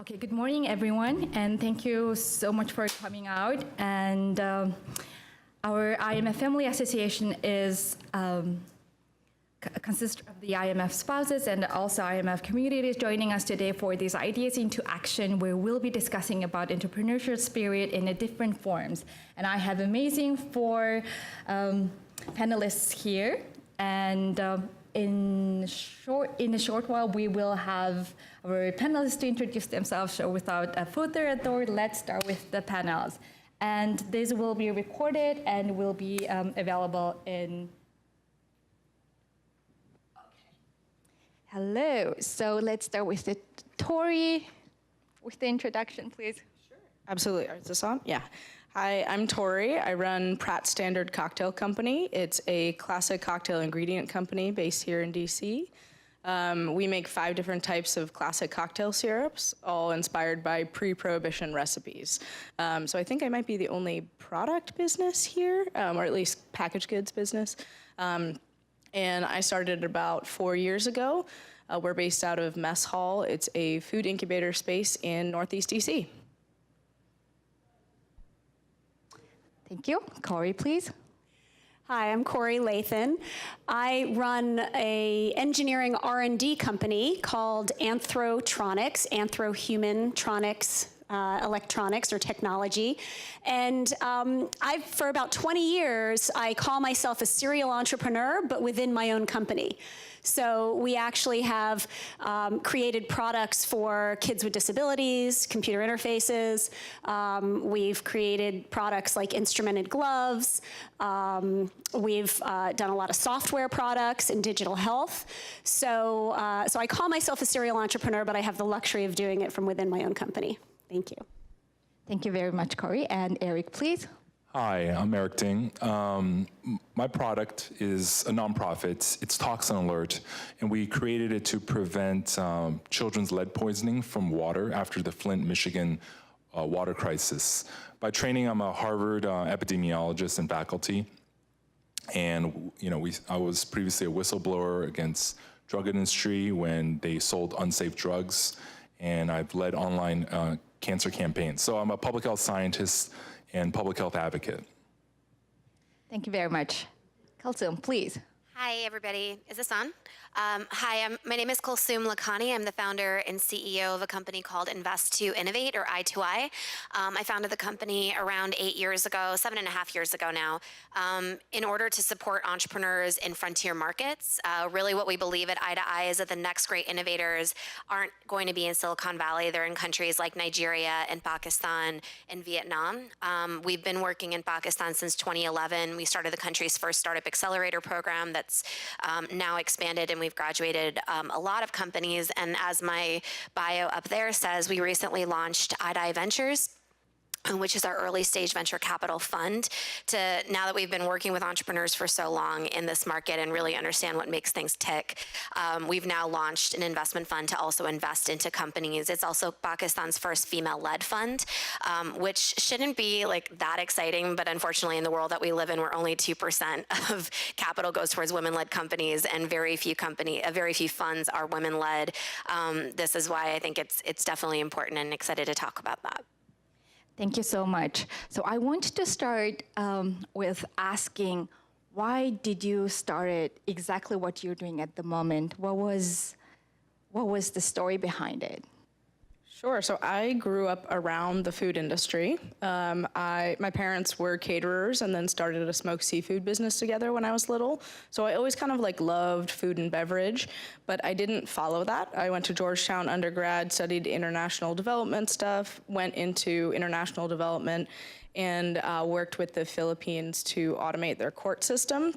Okay, good morning, everyone, and thank you so much for coming out. And our IMF Family Association is consists of the IMF spouses and also IMF communities joining us today for these Ideas into Action, where we'll be discussing about entrepreneurship spirit in a different forms. And I have amazing four panelists here, and in a short while, we will have our panelists to introduce themselves. So without further ado, let's start with the panels. And this will be recorded and will be available in... Okay. Hello, so let's start with the Tori with the introduction, please. Sure. Absolutely. Is this on? Yeah. Hi, I'm Tori. I run Pratt Standard Cocktail Company. It's a classic cocktail ingredient company based here in DC. We make 5 different types of classic cocktail syrups, all inspired by pre-prohibition recipes. So I think I might be the only product business here, or at least packaged goods business. And I started about 4 years ago. We're based out of Mess Hall. It's a food incubator space in Northeast DC. Thank you. Corey, please. Hi, I'm Corey Lathan. I run a engineering R&D company called Anthrotronics, Anthro-Human-Tronics, electronics or technology. And for about 20 years, I call myself a serial entrepreneur, but within my own company. So we actually have created products for kids with disabilities, computer interfaces. We've created products like instrumented gloves. We've done a lot of software products and digital health. So I call myself a serial entrepreneur, but I have the luxury of doing it from within my own company. Thank you. Thank you very much, Corey. And Eric, please. Hi, I'm Eric Ding. My product is a nonprofit. It's Toxin Alert, and we created it to prevent children's lead poisoning from water after the Flint, Michigan water crisis. By training, I'm a Harvard epidemiologist and faculty, and I was previously a whistleblower against drug industry when they sold unsafe drugs, and I've led online cancer campaigns. So I'm a public health scientist and public health advocate. Thank you very much. Kulsum, please. Hi, everybody. Is this on? Hi, my name is Kulsum Lakhani. I'm the founder and CEO of a company called Invest to Innovate, or I2I. I founded the company around 8 years ago, 7.5 years ago now, in order to support entrepreneurs in frontier markets. Really what we believe at I2I is that the next great innovators aren't going to be in Silicon Valley. They're in countries like Nigeria and Pakistan and Vietnam. We've been working in Pakistan since 2011. We started the country's first startup accelerator program that's now expanded, and we've graduated a lot of companies. And as my bio up there says, we recently launched I2I Ventures, which is our early stage venture capital fund, now that we've been working with entrepreneurs for so long in this market and really understand what makes things tick. We've now launched an investment fund to also invest into companies. It's also Pakistan's first female-led fund, which shouldn't be like that exciting, but unfortunately in the world that we live in, where only 2% of capital goes towards women-led companies and very few funds are women-led. This is why I think it's definitely important, and excited to talk about that. Thank you so much. So I wanted to start with asking, why did you start exactly what you're doing at the moment? What was the story behind it? Sure. So I grew up around the food industry. My parents were caterers and then started a smoked seafood business together when I was little. So I always kind of loved food and beverage, but I didn't follow that. I went to Georgetown undergrad, studied international development stuff, went into international development, and worked with the Philippines to automate their court system.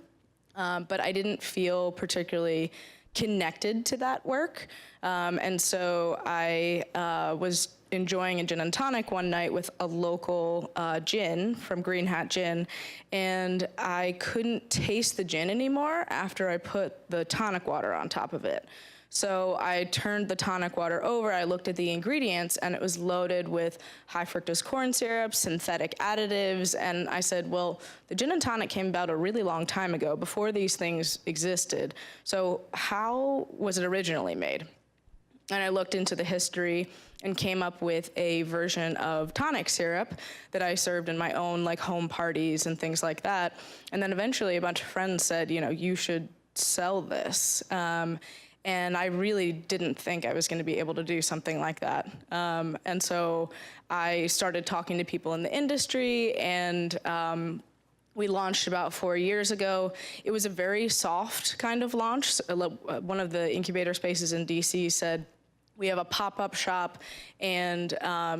But I didn't feel particularly connected to that work. And so I was enjoying a gin and tonic one night with a local gin from Green Hat Gin, and I couldn't taste the gin anymore after I put the tonic water on top of it. So I turned the tonic water over, I looked at the ingredients, and it was loaded with high fructose corn syrup, synthetic additives, and I said, well, the gin and tonic came about a really long time ago, before these things existed. So how was it originally made? And I looked into the history and came up with a version of tonic syrup that I served in my own like home parties and things like that. And then eventually a bunch of friends said, you know, you should sell this. And I really didn't think I was going to be able to do something like that. And so I started talking to people in the industry, and we launched about 4 years ago. It was a very soft kind of launch. One of the incubator spaces in DC said, we have a pop-up shop, and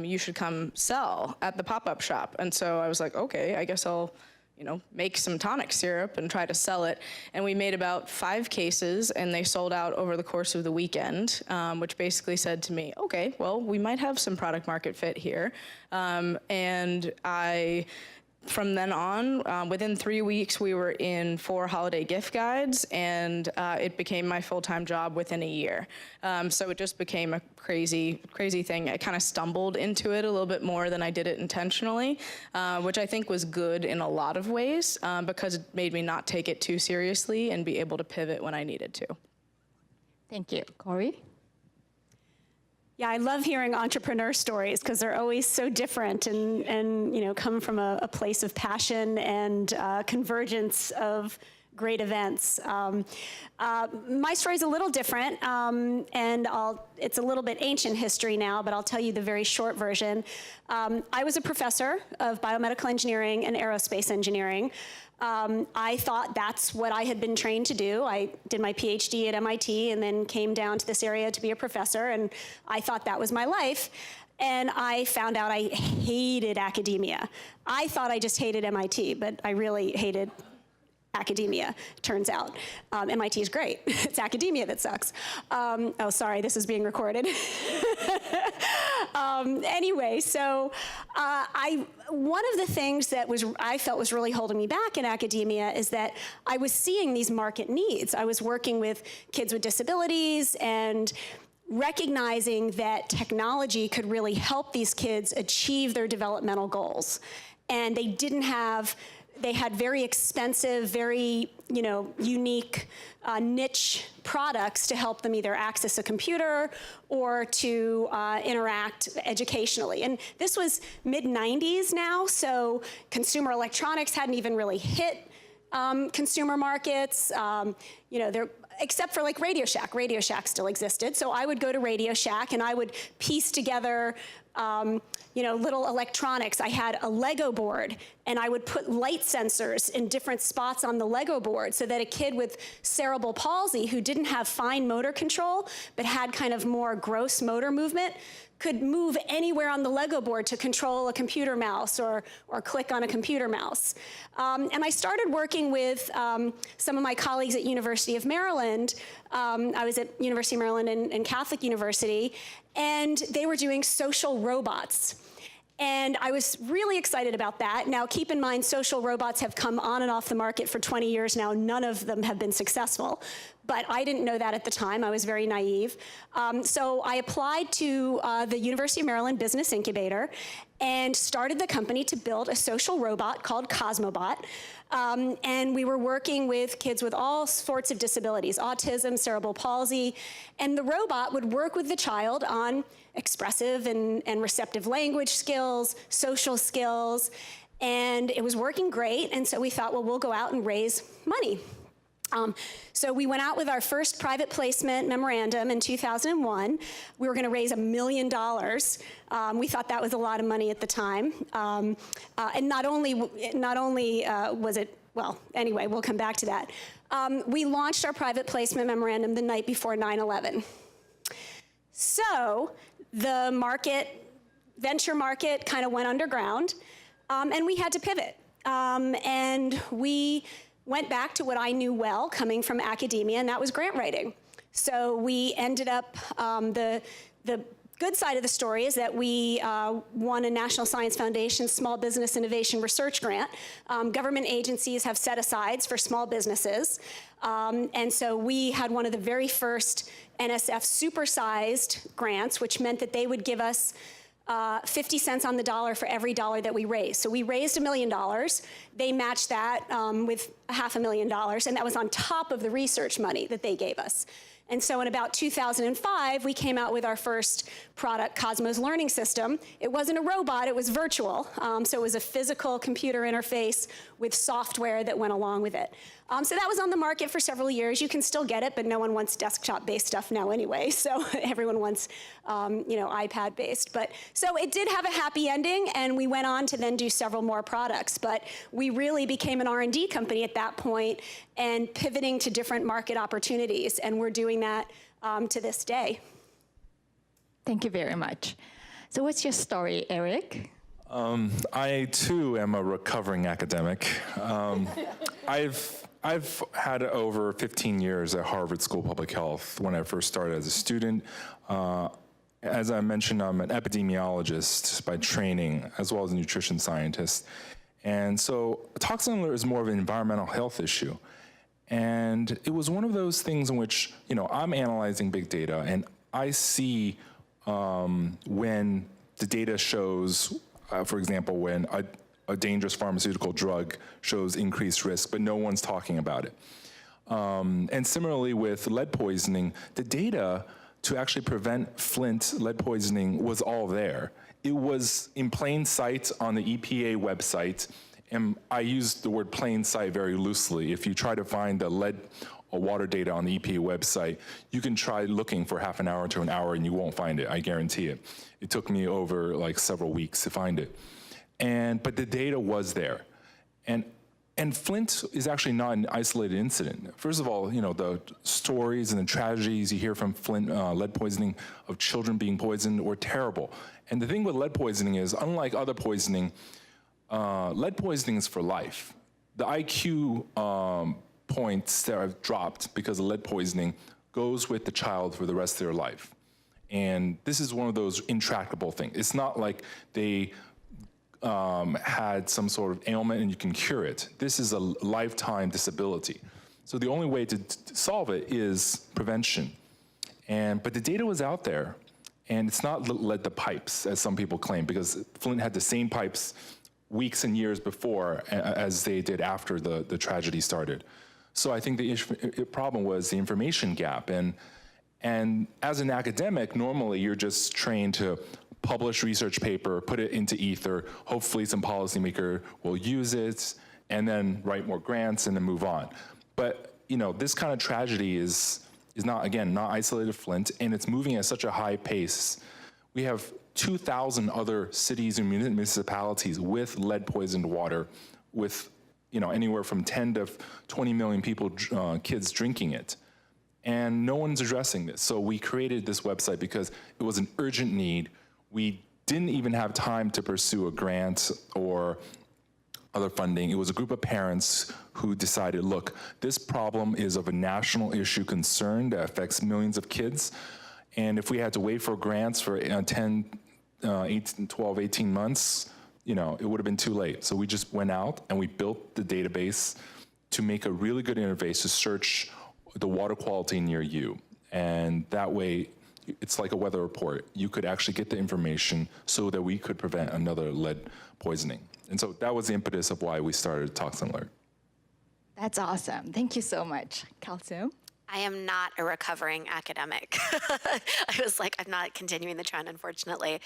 you should come sell at the pop-up shop. And so I was like, okay, I guess I'll, you know, make some tonic syrup and try to sell it. And we made about 5 cases, and they sold out over the course of the weekend, which basically said to me, okay, well, we might have some product market fit here. And from then on, within 3 weeks, we were in 4 holiday gift guides, and it became my full-time job within a year. So it just became a crazy, crazy thing. I kind of stumbled into it a little bit more than I did it intentionally, which I think was good in a lot of ways, because it made me not take it too seriously and be able to pivot when I needed to. Thank you. Corey? Yeah, I love hearing entrepreneur stories because they're always so different and you know, come from a place of passion and convergence of great events. My story's a little different, and it's a little bit ancient history now, but I'll tell you the very short version. I was a professor of biomedical engineering and aerospace engineering. I thought that's what I had been trained to do. I did my PhD at MIT and then came down to this area to be a professor, and I thought that was my life. And I found out I hated academia. I thought I just hated MIT, but I really hated academia, turns out. MIT is great. It's academia that sucks. Oh, sorry, this is being recorded. Anyway, so one of the things that I felt was really holding me back in academia is that I was seeing these market needs. I was working with kids with disabilities and recognizing that technology could really help these kids achieve their developmental goals. And they had very expensive, very, you know, unique niche products to help them either access a computer or to interact educationally. And this was mid-90s now, so consumer electronics hadn't even really hit consumer markets. You know, except for like Radio Shack. Radio Shack still existed. So I would go to Radio Shack and I would piece together you know, little electronics. I had a Lego board, and I would put light sensors in different spots on the Lego board so that a kid with cerebral palsy who didn't have fine motor control but had kind of more gross motor movement could move anywhere on the Lego board to control a computer mouse or click on a computer mouse. And I started working with some of my colleagues at University of Maryland. I was at University of Maryland and Catholic University, and they were doing social robots. And I was really excited about that. Now, keep in mind, social robots have come on and off the market for 20 years now. None of them have been successful. But I didn't know that at the time. I was very naive. So I applied to the University of Maryland Business Incubator and started the company to build a social robot called Cosmobot. And we were working with kids with all sorts of disabilities, autism, cerebral palsy. And the robot would work with the child on expressive and receptive language skills, social skills. And it was working great. And so we thought, well, we'll go out and raise money. So we went out with our first private placement memorandum in 2001. We were going to raise $1 million. We thought that was a lot of money at the time. And not only was it, well, anyway, we'll come back to that. We launched our private placement memorandum the night before 9/11. So the venture market kind of went underground, and we had to pivot. And we went back to what I knew well, coming from academia, and that was grant writing. So we ended up, the good side of the story is that we won a National Science Foundation Small Business Innovation Research Grant. Government agencies have set-asides for small businesses. And so we had one of the very first NSF supersized grants, which meant that they would give us 50 cents on the dollar for every dollar that we raised. So we raised $1 million. They matched that with $500,000, and that was on top of the research money that they gave us. And so in about 2005, we came out with our first product, Cosmos Learning System. It wasn't a robot, it was virtual. So it was a physical computer interface with software that went along with it. So that was on the market for several years. You can still get it, but no one wants desktop-based stuff now anyway. So everyone wants, iPad-based. But so it did have a happy ending, and we went on to then do several more products. But we really became an R&D company at that point and pivoting to different market opportunities. And we're doing that to this day. Thank you very much. So what's your story, Eric? I too am a recovering academic. I've had over 15 years at Harvard School of Public Health when I first started as a student. As I mentioned, I'm an epidemiologist by training, as well as a nutrition scientist. And so toxin alert is more of an environmental health issue. And it was one of those things in which, I'm analyzing big data, and I see when the data shows, for example, when a dangerous pharmaceutical drug shows increased risk, but no one's talking about it. And similarly with lead poisoning, the data to actually prevent Flint lead poisoning was all there. It was in plain sight on the EPA website, and I use the word plain sight very loosely. If you try to find the lead or water data on the EPA website, you can try looking for half an hour to an hour and you won't find it, I guarantee it. It took me over like several weeks to find it. But the data was there. And Flint is actually not an isolated incident. First of all, the stories and the tragedies you hear from Flint lead poisoning of children being poisoned were terrible. And the thing with lead poisoning is, unlike other poisoning, lead poisoning is for life. The IQ points that have dropped because of lead poisoning goes with the child for the rest of their life. And this is one of those intractable things. It's not like they had some sort of ailment and you can cure it. This is a lifetime disability. So the only way to solve it is prevention. But the data was out there, and it's not lead the pipes, as some people claim, because Flint had the same pipes weeks and years before as they did after the tragedy started. So I think the problem was the information gap. And as an academic, normally you're just trained to publish research paper, put it into ether, hopefully some policymaker will use it, and then write more grants and then move on. But this kind of tragedy is not, again, not isolated to Flint, and it's moving at such a high pace. We have 2,000 other cities and municipalities with lead-poisoned water, with anywhere from 10 to 20 million people, kids drinking it. And no one's addressing this. So we created this website because it was an urgent need. We didn't even have time to pursue a grant or other funding. It was a group of parents who decided, look, this problem is of a national issue concern that affects millions of kids. And if we had to wait for grants for 10, 18, 12, 18 months, it would have been too late. So we just went out and we built the database to make a really good interface to search the water quality near you. And that way, it's like a weather report. You could actually get the information so that we could prevent another lead poisoning. And so that was the impetus of why we started Toxin Alert. That's awesome. Thank you so much. Kalsum? I am not a recovering academic. I was like, I'm not continuing the trend, unfortunately.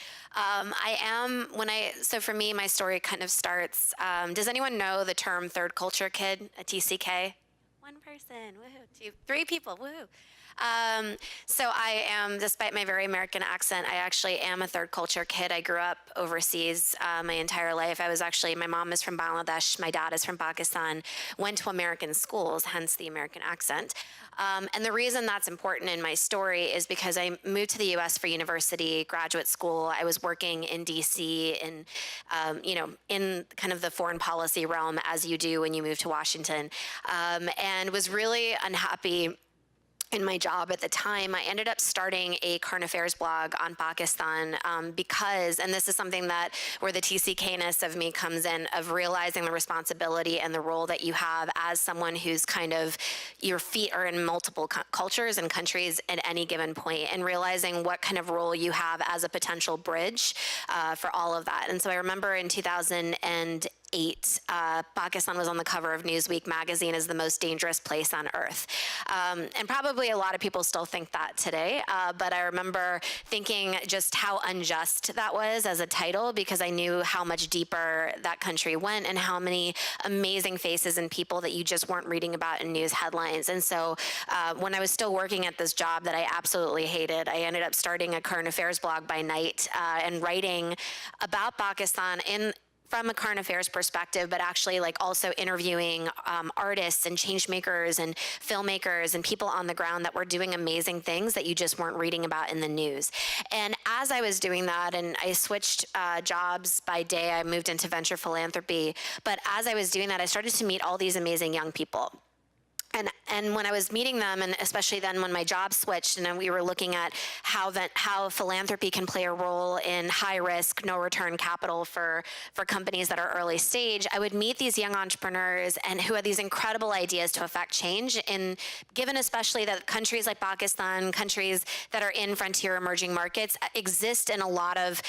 So for me, my story kind of starts, does anyone know the term third culture kid, a TCK? One person, woohoo, 2, 3 people, woohoo. So I am, despite my very American accent, I actually am a third culture kid. I grew up overseas my entire life. My mom is from Bangladesh, my dad is from Pakistan, went to American schools, hence the American accent. And the reason that's important in my story is because I moved to the US for university, graduate school. I was working in DC in kind of the foreign policy realm, as you do when you move to Washington, and was really unhappy in my job at the time. I ended up starting a current affairs blog on Pakistan because, and this is something where the TCK-ness of me comes in, of realizing the responsibility and the role that you have as someone who's kind of, your feet are in multiple cultures and countries at any given point, and realizing what kind of role you have as a potential bridge for all of that. And so I remember in 2008, 2008, Pakistan was on the cover of Newsweek magazine as the most dangerous place on earth. And probably a lot of people still think that today, but I remember thinking just how unjust that was as a title, because I knew how much deeper that country went and how many amazing faces and people that you just weren't reading about in news headlines. And so when I was still working at this job that I absolutely hated, I ended up starting a current affairs blog by night and writing about Pakistan from a current affairs perspective, but actually like also interviewing artists and change makers and filmmakers and people on the ground that were doing amazing things that you just weren't reading about in the news. And as I was doing that, and I switched jobs by day, I moved into venture philanthropy, but as I was doing that, I started to meet all these amazing young people. And when I was meeting them, and especially then when my job switched, and then we were looking at how philanthropy can play a role in high risk, no return capital for companies that are early stage, I would meet these young entrepreneurs and who had these incredible ideas to affect change. And given especially that countries like Pakistan, countries that are in frontier emerging markets, exist in a lot of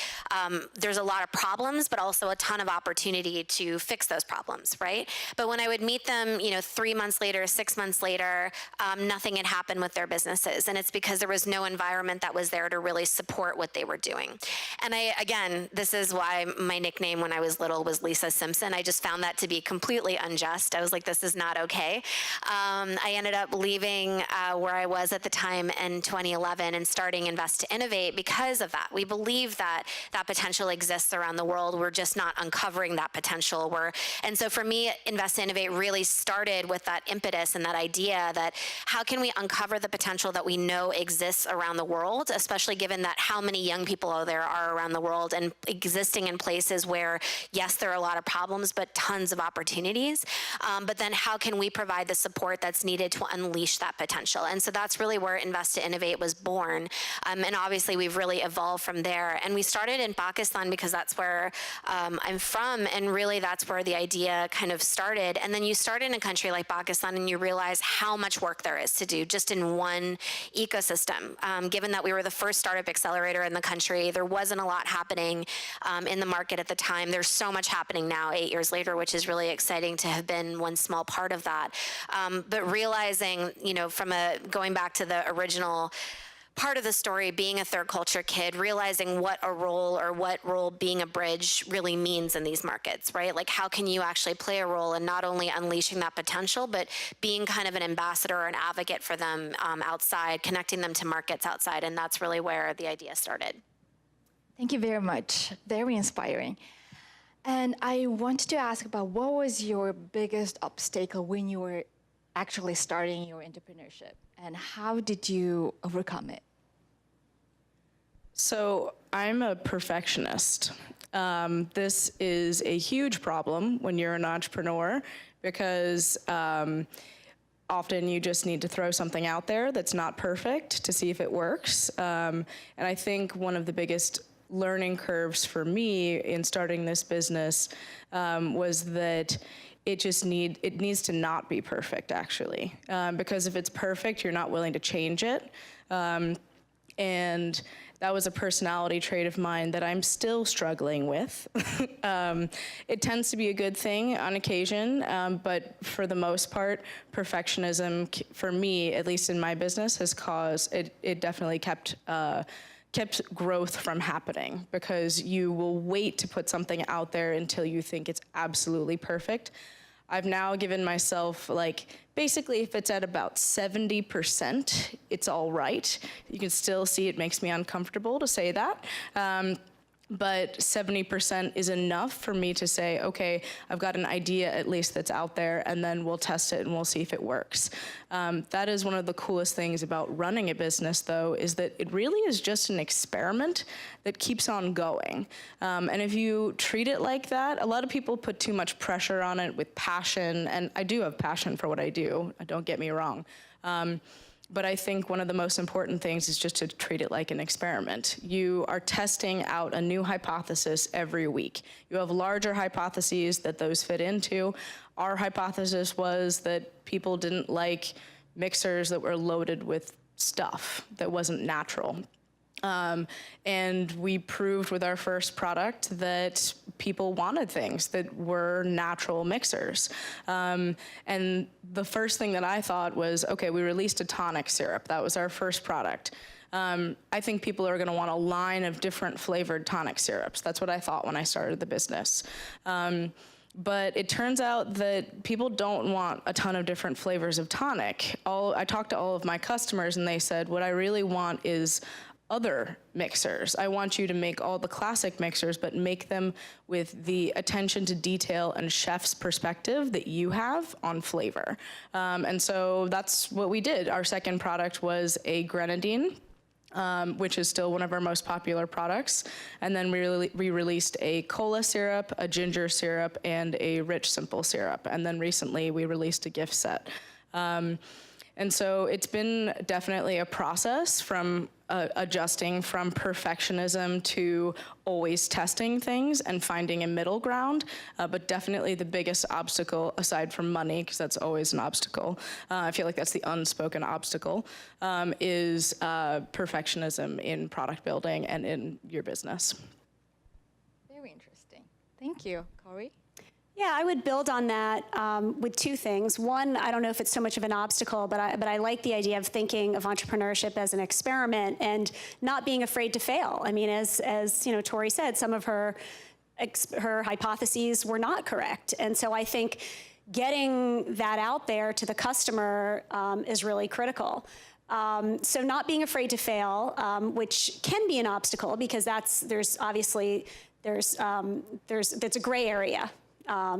there's a lot of problems, but also a ton of opportunity to fix those problems, right? But when I would meet them, 3 months later, 6 months later, nothing had happened with their businesses. And it's because there was no environment that was there to really support what they were doing. And again, this is why my nickname when I was little was Lisa Simpson. I just found that to be completely unjust. I was like, this is not okay. I ended up leaving where I was at the time in 2011 and starting Invest to Innovate because of that. We believe that that potential exists around the world. We're just not uncovering that potential. And so for me, Invest to Innovate really started with that impetus and that idea that how can we uncover the potential that we know exists around the world, especially given that how many young people there are around the world and existing in places where, yes, there are a lot of problems, but tons of opportunities. But then how can we provide the support that's needed to unleash that potential? And so that's really where Invest to Innovate was born. And obviously we've really evolved from there. And we started in Pakistan because that's where I'm from. And really that's where the idea kind of started. And then you start in a country like Pakistan and you realize how much work there is to do just in one ecosystem. Given that we were the first startup accelerator in the country, there wasn't a lot happening in the market at the time. There's so much happening now 8 years later, which is really exciting to have been one small part of that. But realizing, going back to the original part of the story, being a third culture kid, realizing what role being a bridge really means in these markets, right? Like how can you actually play a role in not only unleashing that potential, but being kind of an ambassador or an advocate for them outside, connecting them to markets outside. And that's really where the idea started. Thank you very much. Very inspiring. And I wanted to ask about what was your biggest obstacle when you were actually starting your entrepreneurship, and how did you overcome it? So I'm a perfectionist. This is a huge problem when you're an entrepreneur because often you just need to throw something out there that's not perfect to see if it works. And I think one of the biggest learning curves for me in starting this business was that it needs to not be perfect, actually. Because if it's perfect, you're not willing to change it. And that was a personality trait of mine that I'm still struggling with. It tends to be a good thing on occasion, but for the most part, perfectionism, for me, at least in my business, has caused, it definitely kept growth from happening, because you will wait to put something out there until you think it's absolutely perfect. I've now given myself, basically if it's at about 70%, it's all right. You can still see it makes me uncomfortable to say that. But 70% is enough for me to say, okay, I've got an idea at least that's out there, and then we'll test it and we'll see if it works. That is one of the coolest things about running a business, though, is that it really is just an experiment that keeps on going. And if you treat it like that, a lot of people put too much pressure on it with passion, and I do have passion for what I do, don't get me wrong. But I think one of the most important things is just to treat it like an experiment. You are testing out a new hypothesis every week. You have larger hypotheses that those fit into. Our hypothesis was that people didn't like mixers that were loaded with stuff that wasn't natural. And we proved with our first product that people wanted things that were natural mixers. And the first thing that I thought was, okay, we released a tonic syrup. That was our first product. I think people are gonna want a line of different flavored tonic syrups. That's what I thought when I started the business. But it turns out that people don't want a ton of different flavors of tonic. I talked to all of my customers and they said, what I really want is other mixers. I want you to make all the classic mixers, but make them with the attention to detail and chef's perspective that you have on flavor. And so that's what we did. Our second product was a grenadine, which is still one of our most popular products. And then we released a cola syrup, a ginger syrup, and a rich simple syrup. And then recently we released a gift set. And so it's been definitely a process from adjusting from perfectionism to always testing things and finding a middle ground. But definitely the biggest obstacle, aside from money, because that's always an obstacle, I feel like that's the unspoken obstacle, is perfectionism in product building and in your business. Very interesting. Thank you, Corey. Yeah, I would build on that with two things. One, I don't know if it's so much of an obstacle, but I like the idea of thinking of entrepreneurship as an experiment and not being afraid to fail. I mean, as you know, Tori said, some of her hypotheses were not correct, and so I think getting that out there to the customer is really critical. So not being afraid to fail, which can be an obstacle because there's a gray area.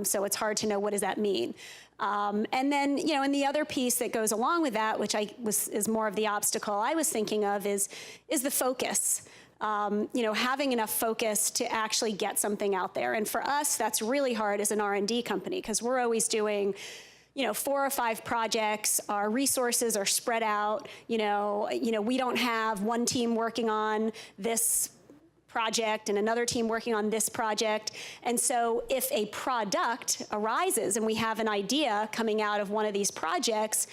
So it's hard to know what does that mean. And then, you know, and the other piece that goes along with that, which is more of the obstacle I was thinking of, is the focus. You know, having enough focus to actually get something out there. And for us, that's really hard as an R&D company because we're always doing, you know, 4 or 5 projects. Our resources are spread out. You know, we don't have one team working on this project and another team working on this project. And so if a product arises and we have an idea coming out of one of these projects,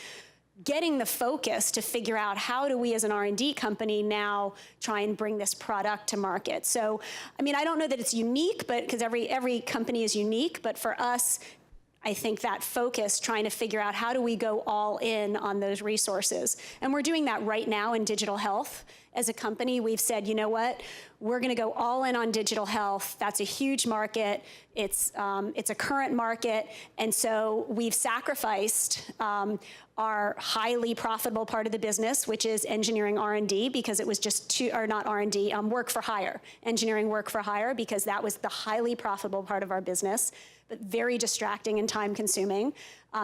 getting the focus to figure out how do we as an R&D company now try and bring this product to market. So, I mean, I don't know that it's unique, but because every company is unique, but for us, I think that focus, trying to figure out how do we go all in on those resources. And we're doing that right now in digital health. As a company, we've said, you know what, we're gonna go all in on digital health. That's a huge market. It's a current market. And so we've sacrificed our highly profitable part of the business, which is engineering R&D, because it was just not R&D, work for hire, engineering work for hire, because that was the highly profitable part of our business, but very distracting and time consuming.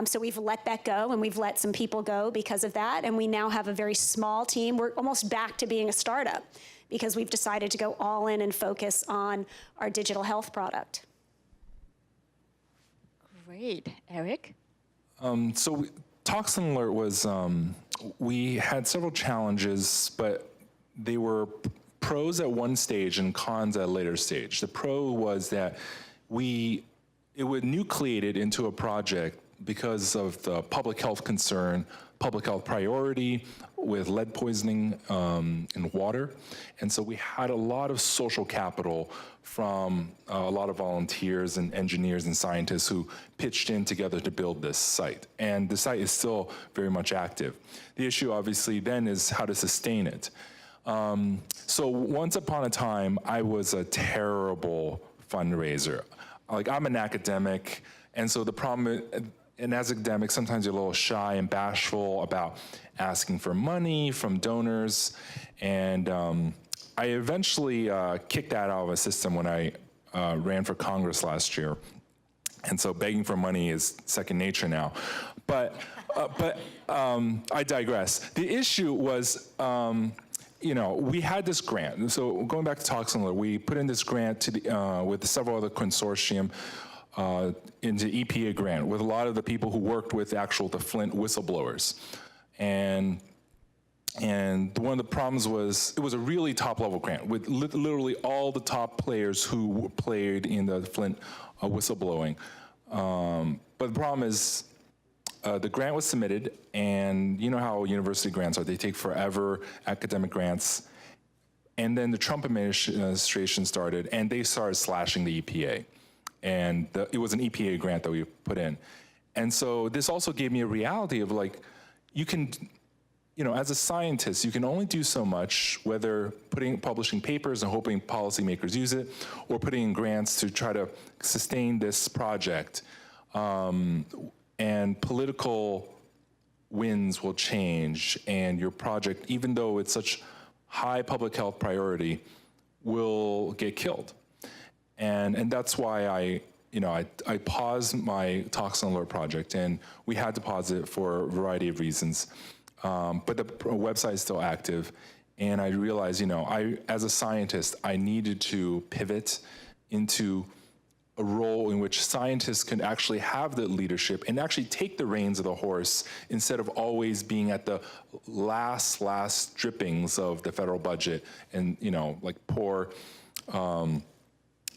So we've let that go and we've let some people go because of that. And we now have a very small team. We're almost back to being a startup because we've decided to go all in and focus on our digital health product. Great. Eric? So Toxin Alert was, we had several challenges, but they were pros at one stage and cons at a later stage. The pro was that it would nucleate it into a project because of the public health concern, public health priority with lead poisoning in water. And so we had a lot of social capital from a lot of volunteers and engineers and scientists who pitched in together to build this site. And the site is still very much active. The issue obviously then is how to sustain it. So once upon a time, I was a terrible fundraiser. Like, I'm an academic, and so the problem, and as academics, sometimes you're a little shy and bashful about asking for money from donors, and I eventually kicked that out of a system when I ran for Congress last year, and so begging for money is second nature now. But I digress. The issue was, you know, we had this grant. So going back to Toxin Alert, we put in this grant to with several other consortium into EPA grant with a lot of the people who worked with the Flint whistleblowers. And one of the problems was it was a really top level grant with literally all the top players who played in the Flint whistleblowing. But the problem is, the grant was submitted, and you know how university grants are. They take forever, academic grants. And then the Trump administration started, and they started slashing the EPA. And it was an EPA grant that we put in. And so this also gave me a reality of like, you can, as a scientist, you can only do so much, whether publishing papers and hoping policymakers use it, or putting in grants to try to sustain this project. And political winds will change, and your project, even though it's such high public health priority, will get killed. And that's why I paused my Toxin Alert project, and we had to pause it for a variety of reasons. But the website is still active, and I realized, as a scientist, I needed to pivot into a role in which scientists can actually have the leadership and actually take the reins of the horse instead of always being at the last drippings of the federal budget. And, like poor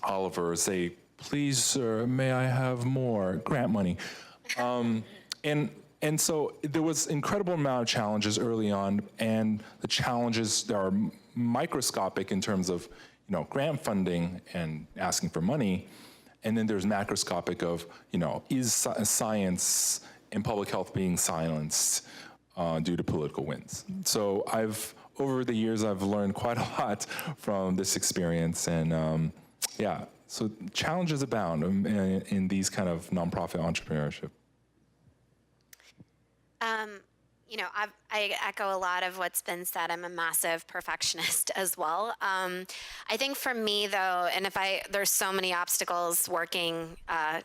Oliver say, please, sir, may I have more grant money? And so there was incredible amount of challenges early on, and the challenges are microscopic in terms of, grant funding and asking for money. And then there's macroscopic of, is science and public health being silenced due to political winds? So over the years, I've learned quite a lot from this experience, and so challenges abound in these kind of nonprofit entrepreneurship. I echo a lot of what's been said. I'm a massive perfectionist as well. I think for me though, and there's so many obstacles working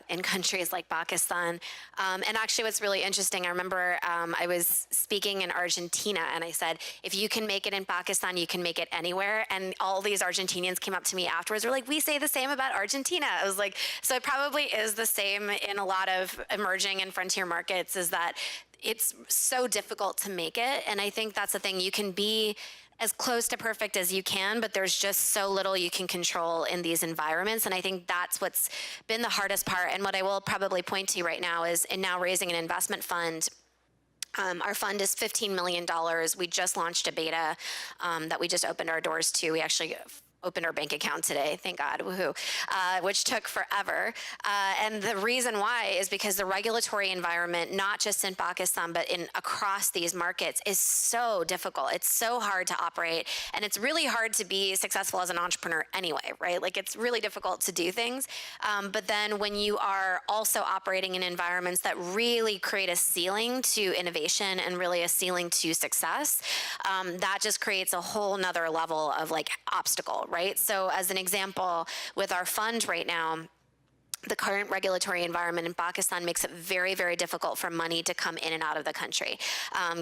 in countries like Pakistan. And actually what's really interesting, I remember I was speaking in Argentina and I said, if you can make it in Pakistan, you can make it anywhere. And all these Argentinians came up to me afterwards, were like, we say the same about Argentina. I was like, so it probably is the same in a lot of emerging and frontier markets, is that it's so difficult to make it. And I think that's the thing. You can be as close to perfect as you can, but there's just so little you can control in these environments. And I think that's what's been the hardest part. And what I will probably point to right now is in now raising an investment fund. Our fund is $15 million. We just launched a beta that we just opened our doors to. We actually opened our bank account today, thank God, woohoo, which took forever. And the reason why is because the regulatory environment, not just in Pakistan, but across these markets is so difficult. It's so hard to operate, and it's really hard to be successful as an entrepreneur anyway, right? Like it's really difficult to do things. But then when you are also operating in environments that really create a ceiling to innovation and really a ceiling to success, that just creates a whole nother level of like obstacle, right? So as an example, with our fund right now, the current regulatory environment in Pakistan makes it very, very difficult for money to come in and out of the country.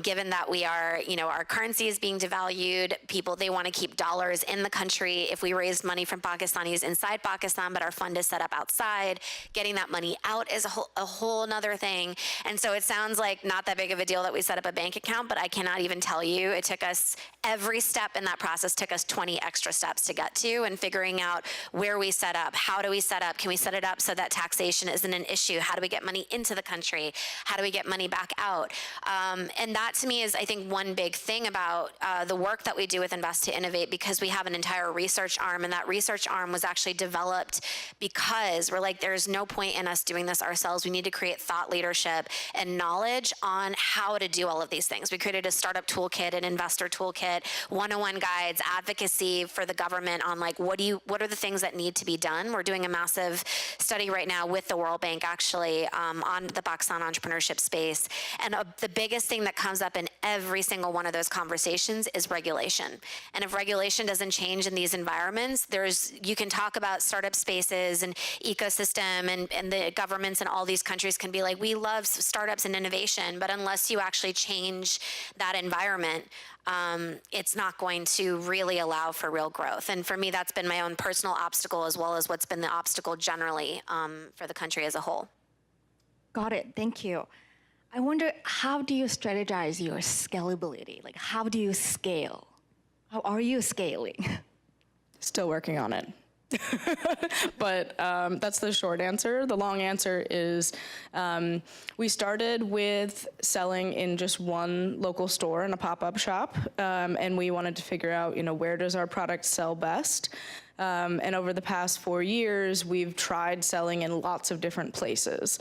Given that we are, our currency is being devalued, they want to keep dollars in the country. If we raised money from Pakistanis inside Pakistan, but our fund is set up outside, getting that money out is a whole nother thing. And so it sounds like not that big of a deal that we set up a bank account, but I cannot even tell you, it took us, every step in that process took us 20 extra steps to get to, and figuring out where we set up, how do we set up, can we set it up so that taxation isn't an issue? How do we get money into the country? How do we get money back out? And that to me is, I think, one big thing about the work that we do with Invest to Innovate, because we have an entire research arm, and that research arm was actually developed because we're like, there's no point in us doing this ourselves. We need to create thought leadership and knowledge on how to do all of these things. We created a startup toolkit, an investor toolkit, 101 guides, advocacy for the government on like, what are the things that need to be done? We're doing a massive study right now with the World Bank actually on the Pakistan entrepreneurship space. And the biggest thing that comes up in every single one of those conversations is regulation. And if regulation doesn't change in these environments, you can talk about startup spaces and ecosystem, and the governments in all these countries can be like, we love startups and innovation, but unless you actually change that environment, it's not going to really allow for real growth. And for me, that's been my own personal obstacle, as well as what's been the obstacle generally for the country as a whole. Got it. Thank you. I wonder, how do you strategize your scalability? Like, how do you scale? How are you scaling? Still working on it. But that's the short answer. The long answer is we started with selling in just one local store in a pop-up shop, and we wanted to figure out, where does our product sell best? And over the past 4 years, we've tried selling in lots of different places.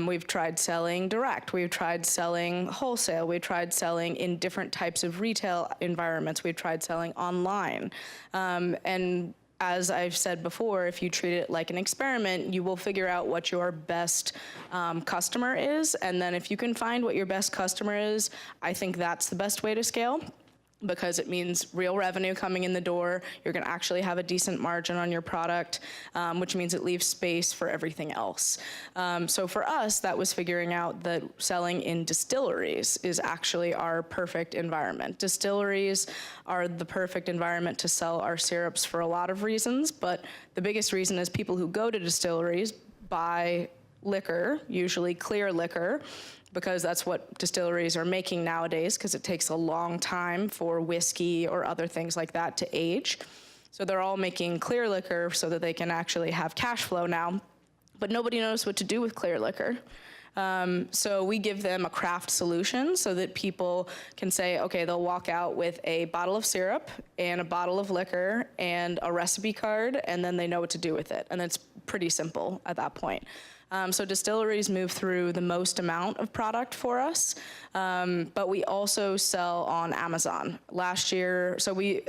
We've tried selling direct, we've tried selling wholesale, we've tried selling in different types of retail environments, we've tried selling online. And as I've said before, if you treat it like an experiment, you will figure out what your best customer is. And then if you can find what your best customer is, I think that's the best way to scale, because it means real revenue coming in the door. You're gonna actually have a decent margin on your product, which means it leaves space for everything else. So for us, that was figuring out that selling in distilleries is actually our perfect environment. Distilleries are the perfect environment to sell our syrups for a lot of reasons, but the biggest reason is people who go to distilleries buy liquor, usually clear liquor, because that's what distilleries are making nowadays, because it takes a long time for whiskey or other things like that to age. So they're all making clear liquor so that they can actually have cash flow now, but nobody knows what to do with clear liquor. So we give them a craft solution so that people can say, okay, they'll walk out with a bottle of syrup and a bottle of liquor and a recipe card, and then they know what to do with it. And it's pretty simple at that point. So distilleries move through the most amount of product for us, but we also sell on Amazon. Last year,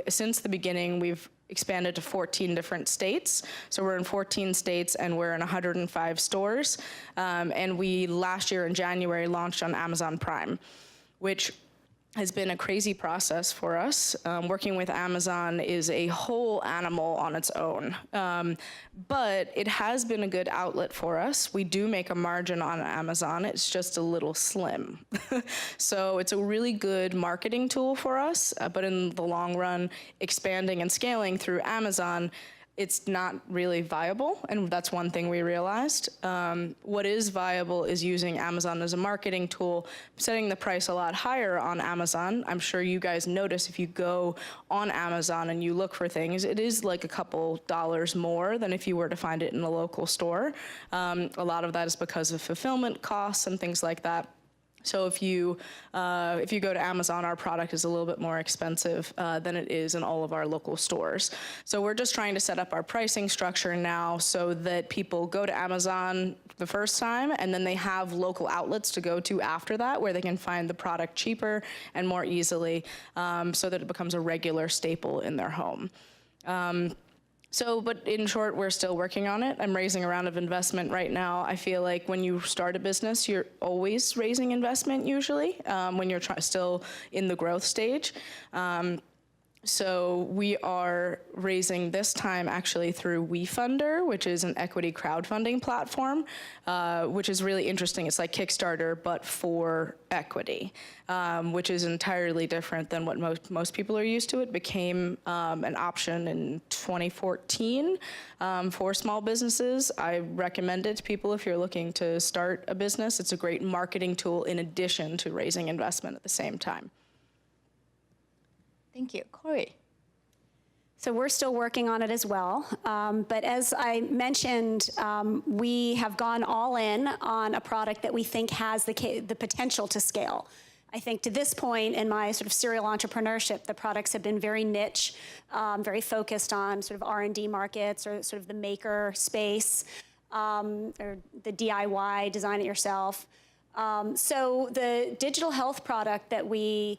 since the beginning, we've expanded to 14 different states. So we're in 14 states and we're in 105 stores. And we, last year in January, launched on Amazon Prime, which has been a crazy process for us. Working with Amazon is a whole animal on its own, but it has been a good outlet for us. We do make a margin on Amazon, it's just a little slim. So it's a really good marketing tool for us, but in the long run, expanding and scaling through Amazon, it's not really viable, and that's one thing we realized. What is viable is using Amazon as a marketing tool, setting the price a lot higher on Amazon. I'm sure you guys notice if you go on Amazon and you look for things, it is like a couple dollars more than if you were to find it in a local store. A lot of that is because of fulfillment costs and things like that. So if you go to Amazon, our product is a little bit more expensive than it is in all of our local stores. So we're just trying to set up our pricing structure now so that people go to Amazon the first time and then they have local outlets to go to after that where they can find the product cheaper and more easily, so that it becomes a regular staple in their home. But in short, we're still working on it. I'm raising a round of investment right now. I feel like when you start a business, you're always raising investment usually, when you're still in the growth stage. So we are raising this time actually through WeFunder, which is an equity crowdfunding platform, which is really interesting. It's like Kickstarter, but for equity, which is entirely different than what most people are used to. It became an option in 2014 for small businesses. I recommend it to people if you're looking to start a business. It's a great marketing tool in addition to raising investment at the same time. Thank you. Corey. So we're still working on it as well. But as I mentioned, we have gone all in on a product that we think has the potential to scale. I think to this point in my sort of serial entrepreneurship, the products have been very niche, very focused on sort of R&D markets or sort of the maker space, or the DIY, design it yourself. So the digital health product that we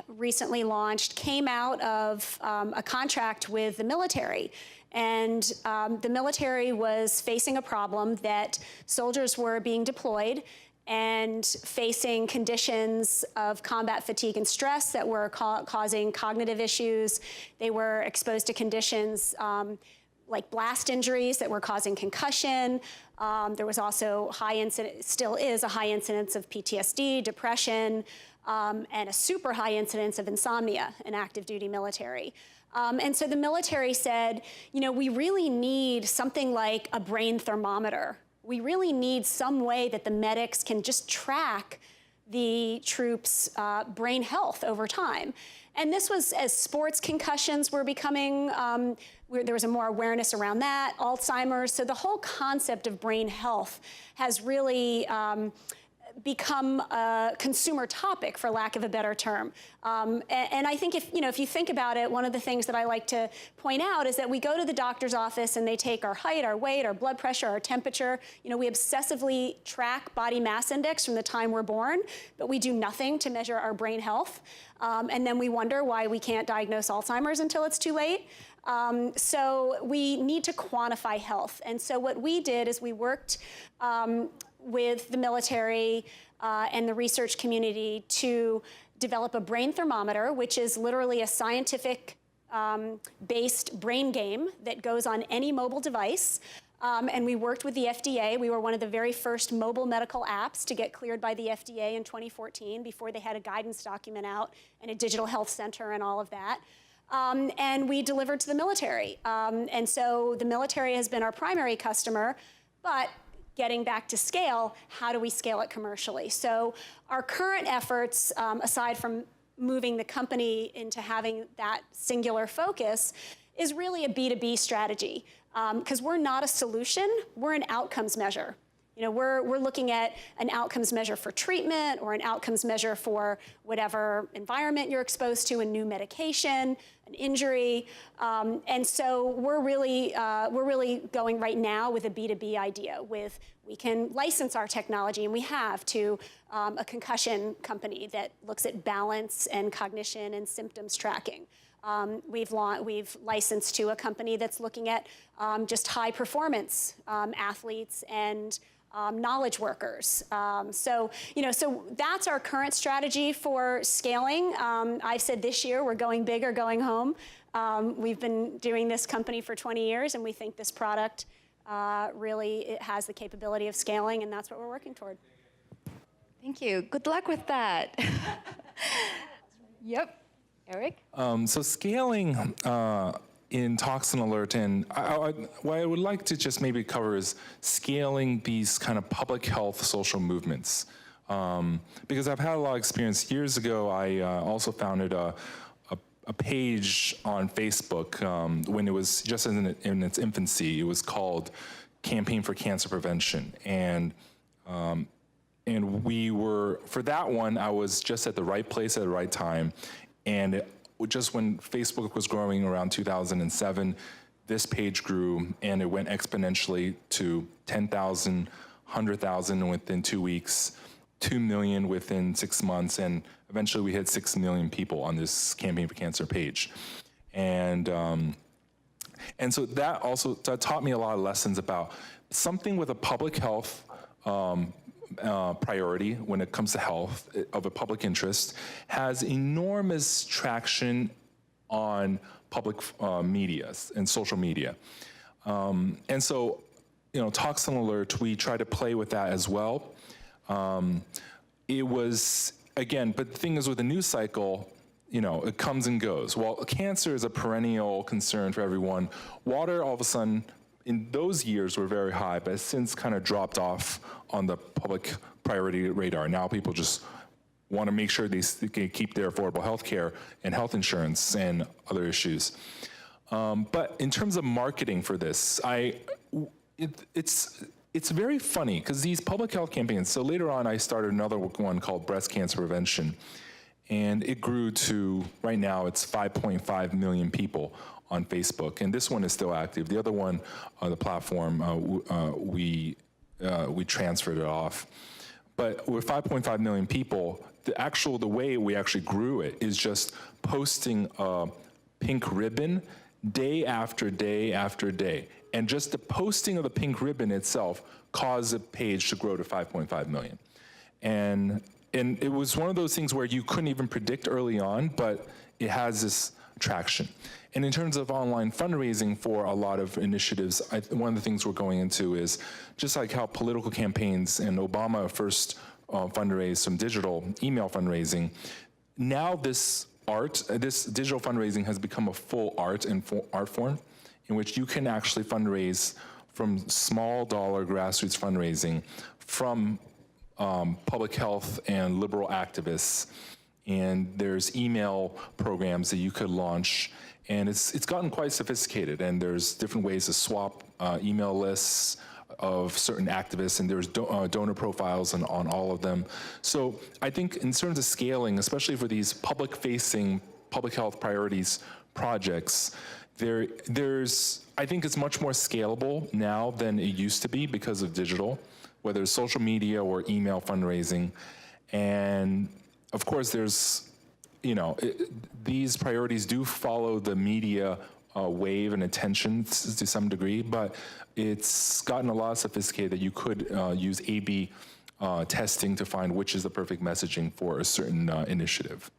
recently launched came out of a contract with the military. And the military was facing a problem that soldiers were being deployed and facing conditions of combat fatigue and stress that were causing cognitive issues. They were exposed to conditions like blast injuries that were causing concussion. There was also still is a high incidence of PTSD, depression, and a super high incidence of insomnia in active duty military. And so the military said, we really need something like a brain thermometer. We really need some way that the medics can just track the troops' brain health over time. And this was as sports concussions were becoming, there was a more awareness around that, Alzheimer's. So the whole concept of brain health has really become a consumer topic, for lack of a better term. And I think if you think about it, one of the things that I like to point out is that we go to the doctor's office and they take our height, our weight, our blood pressure, our temperature. We obsessively track body mass index from the time we're born, but we do nothing to measure our brain health. And then we wonder why we can't diagnose Alzheimer's until it's too late. So we need to quantify health. And so what we did is we worked with the military and the research community to develop a brain thermometer, which is literally a scientific based brain game that goes on any mobile device. And we worked with the FDA. We were one of the very first mobile medical apps to get cleared by the FDA in 2014, before they had a guidance document out and a digital health center and all of that. And we delivered to the military. And so the military has been our primary customer, but getting back to scale, how do we scale it commercially? So our current efforts, aside from moving the company into having that singular focus, is really a B2B strategy. Because we're not a solution, we're an outcomes measure. We're looking at an outcomes measure for treatment, or an outcomes measure for whatever environment you're exposed to, a new medication, an injury. And so we're really going right now with a B2B idea. We can license our technology, and we have, to a concussion company that looks at balance and cognition and symptoms tracking. We've licensed to a company that's looking at just high performance athletes and knowledge workers. So that's our current strategy for scaling. I've said this year we're going big or going home. We've been doing this company for 20 years, and we think this product it has the capability of scaling, and that's what we're working toward. Thank you. Good luck with that. Yep. Eric? So scaling in Toxin Alert, and what I would like to just maybe cover is scaling these kind of public health social movements. Because I've had a lot of experience. Years ago, I also founded a page on Facebook when it was just in its infancy. It was called Campaign for Cancer Prevention. And we were, for that one, I was just at the right place at the right time. And just when Facebook was growing around 2007, this page grew, and it went exponentially to 10,000, 100,000 within 2 weeks, 2 million within 6 months, and eventually we hit 6 million people on this Campaign for Cancer page. And so that taught me a lot of lessons about something with a public health priority when it comes to health of a public interest has enormous traction on public media and social media. And so, Toxin Alert, we try to play with that as well. It was, again, but the thing is with the news cycle, it comes and goes. While cancer is a perennial concern for everyone, water all of a sudden in those years were very high, but has since kind of dropped off on the public priority radar. Now people just want to make sure they keep their affordable health care and health insurance and other issues. But in terms of marketing for this, it's very funny because these public health campaigns, so later on I started another one called Breast Cancer Prevention, and it grew to, right now it's 5.5 million people on Facebook, and this one is still active. The other one, the platform, we transferred it off. But with 5.5 million people, the way we actually grew it is just posting a pink ribbon day after day after day. And just the posting of the pink ribbon itself caused the page to grow to 5.5 million. And it was one of those things where you couldn't even predict early on, but it has this traction. And in terms of online fundraising for a lot of initiatives, one of the things we're going into is just like how political campaigns and Obama first fundraised some digital email fundraising. Now this digital fundraising has become a full art form in which you can actually fundraise from small dollar grassroots fundraising from public health and liberal activists. And there's email programs that you could launch. And it's gotten quite sophisticated. And there's different ways to swap email lists of certain activists, and there's donor profiles on all of them. So I think in terms of scaling, especially for these public-facing public health priorities projects, I think it's much more scalable now than it used to be because of digital, whether it's social media or email fundraising. And of course, these priorities do follow the media wave and attention to some degree, but it's gotten a lot sophisticated that you could use A/B testing to find which is the perfect messaging for a certain initiative.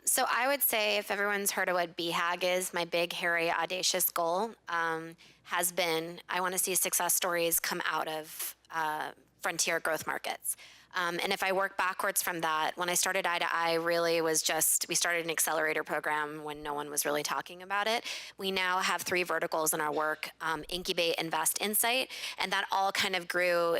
So I would say, if everyone's heard of what BHAG is, my big, hairy, audacious goal has been, I want to see success stories come out of frontier growth markets. And if I work backwards from that, when I started I really was we started an accelerator program when no one was really talking about it. We now have 3 verticals in our work: incubate, invest, insight, and that all kind of grew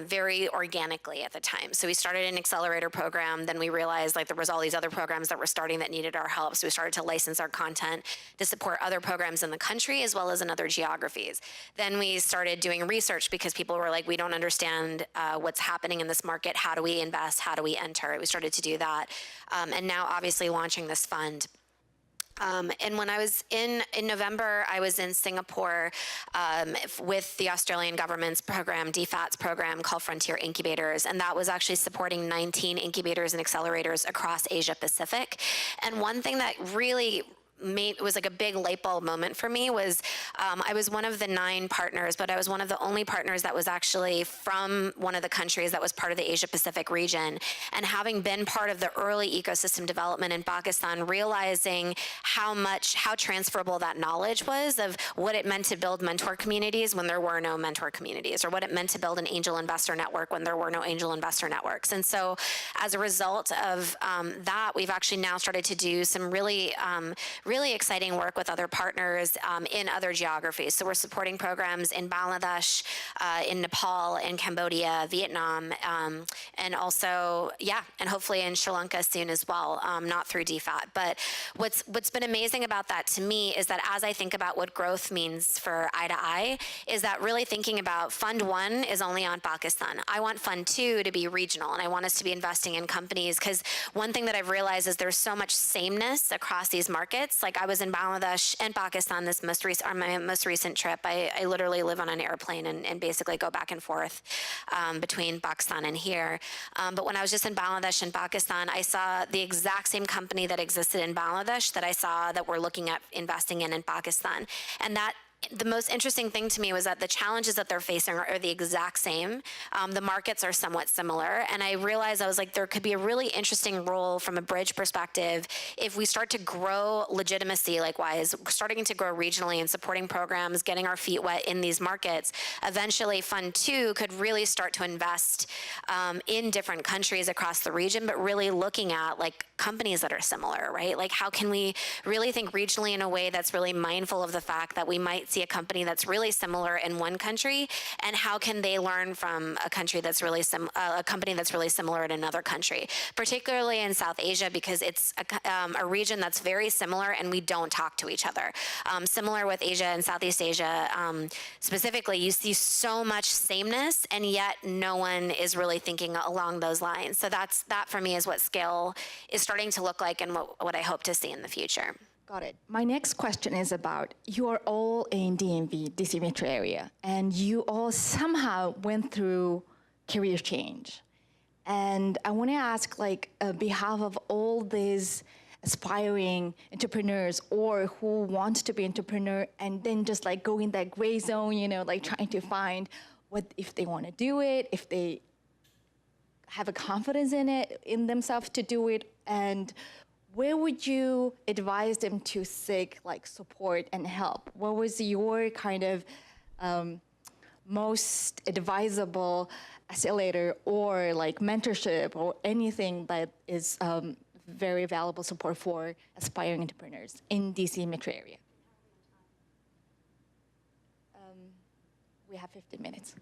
very organically at the time. So we started an accelerator program, then we realized there was all these other programs that were starting that needed our help. So we started to license our content to support other programs in the country as well as in other geographies. Then we started doing research because people were like, we don't understand what's happening in this market. How do we invest? How do we enter? We started to do that. And now obviously launching this fund. And when I was in November, I was in Singapore with the Australian government's program, DFAT's program called Frontier Incubators. And that was actually supporting 19 incubators and accelerators across Asia Pacific. And one thing that really was like a big light bulb moment for me was I was one of the 9 partners, but I was one of the only partners that was actually from one of the countries that was part of the Asia Pacific region. And having been part of the early ecosystem development in Pakistan, realizing how transferable that knowledge was of what it meant to build mentor communities when there were no mentor communities, or what it meant to build an angel investor network when there were no angel investor networks. And so as a result of that, we've actually now started to do some really exciting work with other partners in other geographies. So we're supporting programs in Bangladesh, in Nepal, in Cambodia, Vietnam, and also, and hopefully in Sri Lanka soon as well, not through DFAT. But what's been amazing about that to me is that as I think about what growth means for I2I, is that really thinking about Fund 1 is only on Pakistan. I want Fund 2 to be regional, and I want us to be investing in companies, because one thing that I've realized is there's so much sameness across these markets. Like I was in Bangladesh and Pakistan my most recent trip. I literally live on an airplane and basically go back and forth between Pakistan and here. But when I was just in Bangladesh and Pakistan, I saw the exact same company that existed in Bangladesh that I saw that we're looking at investing in Pakistan. And the most interesting thing to me was that the challenges that they're facing are the exact same. The markets are somewhat similar. And I realized, I was like, there could be a really interesting role from a bridge perspective if we start to grow legitimacy likewise, starting to grow regionally and supporting programs, getting our feet wet in these markets. Eventually, Fund 2 could really start to invest in different countries across the region, but really looking at companies that are similar, right? Like how can we really think regionally in a way that's really mindful of the fact that we might see a company that's really similar in one country, and how can they learn from a country that's really a company that's really similar in another country, particularly in South Asia, because it's a region that's very similar and we don't talk to each other. Similar with Asia and Southeast Asia specifically, you see so much sameness, and yet no one is really thinking along those lines. So that for me is what scale is starting to look like, and what I hope to see in the future. Got it. My next question is about, you are all in DMV, DC metro area, and you all somehow went through career change. And I want to ask, on behalf of all these aspiring entrepreneurs or who want to be entrepreneur and then just go in that gray zone, trying to find if they want to do it, if they have a confidence in themselves to do it, and where would you advise them to seek support and help? What was your kind of most advisable accelerator or mentorship or anything that is very valuable support for aspiring entrepreneurs in DC metro area? We have 15 minutes.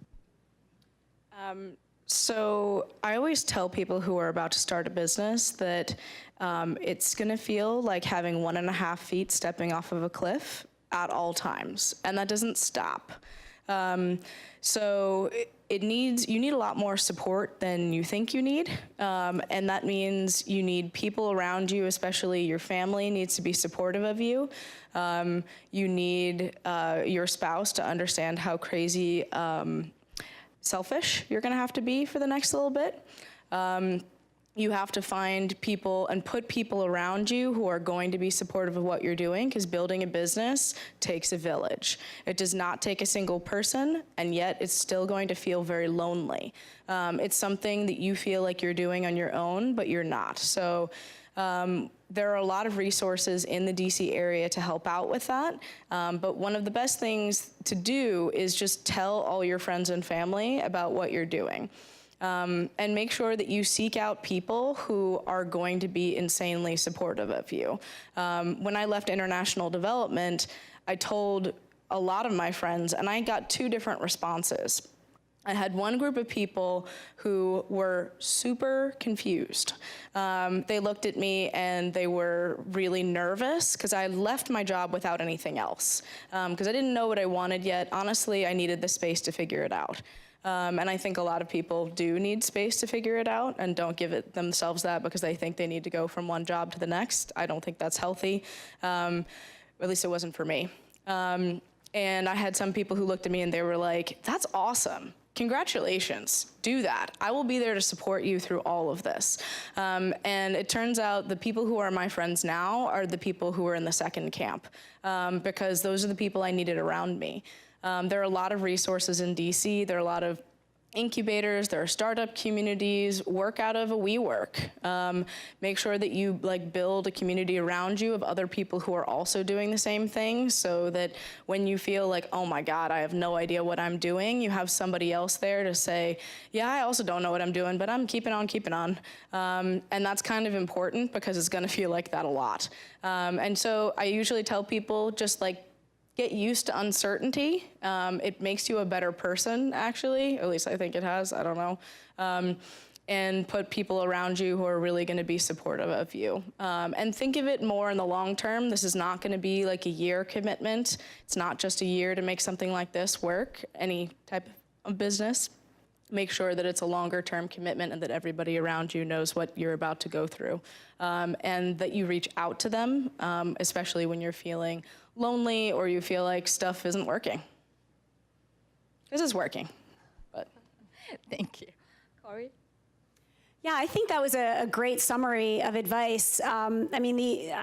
So I always tell people who are about to start a business that it's going to feel like having 1.5 feet stepping off of a cliff at all times, and that doesn't stop. So you need a lot more support than you think you need, and that means you need people around you, especially your family needs to be supportive of you. You need your spouse to understand how crazy selfish you're gonna have to be for the next little bit. You have to find people and put people around you who are going to be supportive of what you're doing, because building a business takes a village. It does not take a single person, and yet it's still going to feel very lonely. It's something that you feel like you're doing on your own, but you're not. So there are a lot of resources in the DC area to help out with that. But one of the best things to do is just tell all your friends and family about what you're doing. And make sure that you seek out people who are going to be insanely supportive of you. When I left international development, I told a lot of my friends, and I got 2 different responses. I had one group of people who were super confused. They looked at me and they were really nervous because I left my job without anything else. Because I didn't know what I wanted yet. Honestly, I needed the space to figure it out. And I think a lot of people do need space to figure it out and don't give it themselves that because they think they need to go from one job to the next. I don't think that's healthy. At least it wasn't for me. And I had some people who looked at me and they were like, that's awesome. Congratulations, do that. I will be there to support you through all of this. And it turns out the people who are my friends now are the people who are in the second camp, because those are the people I needed around me. There are a lot of resources in DC. There are a lot of incubators, there are startup communities. Work out of a WeWork. Make sure that you build a community around you of other people who are also doing the same thing, so that when you feel like, oh my God, I have no idea what I'm doing, you have somebody else there to say, yeah, I also don't know what I'm doing, but I'm keeping on keeping on. And that's kind of important because it's gonna feel like that a lot. And so I usually tell people just get used to uncertainty. It makes you a better person, actually. At least I think it has, I don't know. And put people around you who are really gonna be supportive of you. And think of it more in the long term. This is not gonna be like a year commitment. It's not just a year to make something like this work, any type of business. Make sure that it's a longer term commitment and that everybody around you knows what you're about to go through. And that you reach out to them, especially when you're feeling lonely or you feel like stuff isn't working. This is working, but. Thank you. Corey? Yeah, I think that was a great summary of advice. I mean,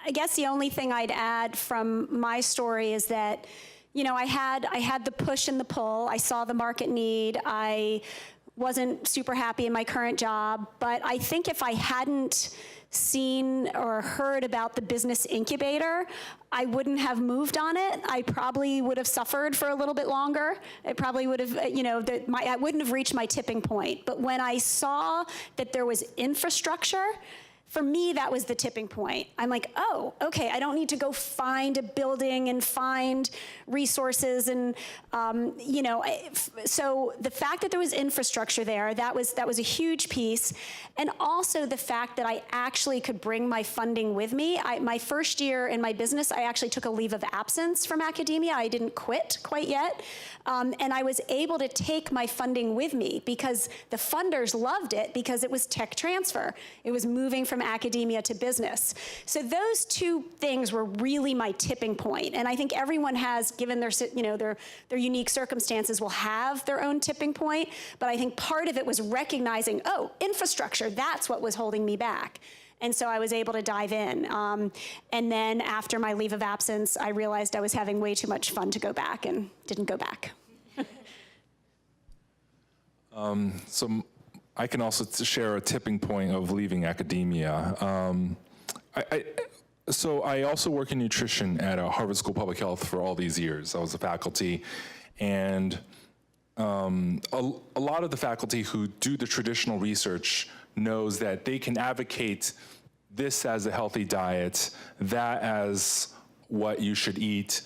I guess the only thing I'd add from my story is that, you know, I had the push and the pull. I saw the market need. I wasn't super happy in my current job, but I think if I hadn't seen or heard about the business incubator, I wouldn't have moved on it. I probably would have suffered for a little bit longer. It probably would have, you know, I wouldn't have reached my tipping point. But when I saw that there was infrastructure, for me, that was the tipping point. I'm like, oh, okay, I don't need to go find a building and find resources and, you know, so the fact that there was infrastructure there, that was a huge piece. And also the fact that I actually could bring my funding with me. My first year in my business, I actually took a leave of absence from academia. I didn't quit quite yet. And I was able to take my funding with me because the funders loved it because it was tech transfer. It was moving from academia to business. So those 2 things were really my tipping point. And I think everyone has, given their, you know, their unique circumstances, will have their own tipping point. But I think part of it was recognizing, oh, infrastructure, that's what was holding me back. And so I was able to dive in. And then after my leave of absence, I realized I was having way too much fun to go back and didn't go back. So I can also share a tipping point of leaving academia. So I also work in nutrition at Harvard School of Public Health for all these years. I was a faculty, and a lot of the faculty who do the traditional research knows that they can advocate this as a healthy diet, that as what you should eat,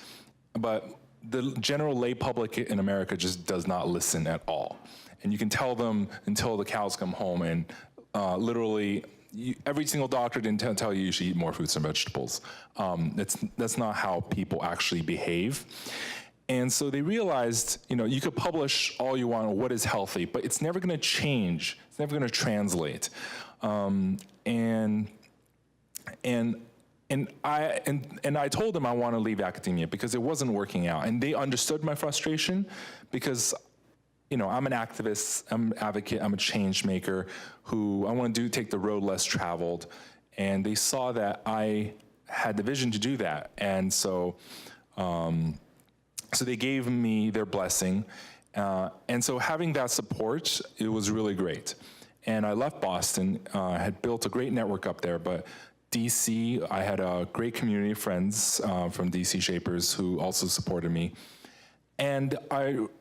but the general lay public in America just does not listen at all. and you can tell them until the cows come home, and literally, every single doctor didn't tell you should eat more fruits and vegetables. That's not how people actually behave. And so they realized, you could publish all you want on what is healthy, but it's never going to change. It's never going to translate. And I told them I want to leave academia because it wasn't working out, and they understood my frustration because, I'm an activist, I'm an advocate, I'm a change maker who I want to take the road less traveled, and they saw that I had the vision to do that, and so they gave me their blessing, and so having that support, it was really great. And I left Boston, had built a great network up there, but DC, I had a great community of friends from DC Shapers who also supported me. And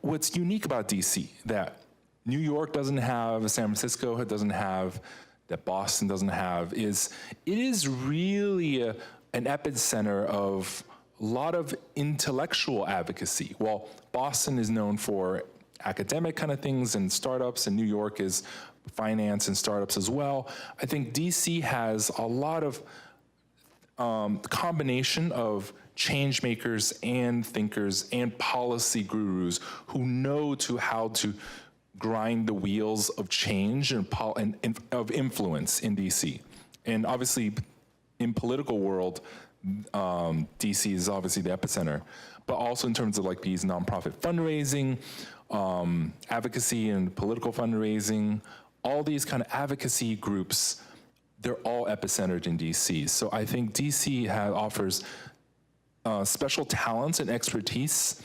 what's unique about DC that New York doesn't have, San Francisco doesn't have, that Boston doesn't have, is it is really an epicenter of a lot of intellectual advocacy. Well, Boston is known for academic kind of things and startups, and New York is finance and startups as well. I think DC has a lot of combination of change makers and thinkers and policy gurus who know how to grind the wheels of change and of influence in DC. And obviously, in political world, DC is obviously the epicenter, but also in terms of like these nonprofit fundraising, advocacy and political fundraising, all these kind of advocacy groups, they're all epicentered in DC. So I think DC offers special talents and expertise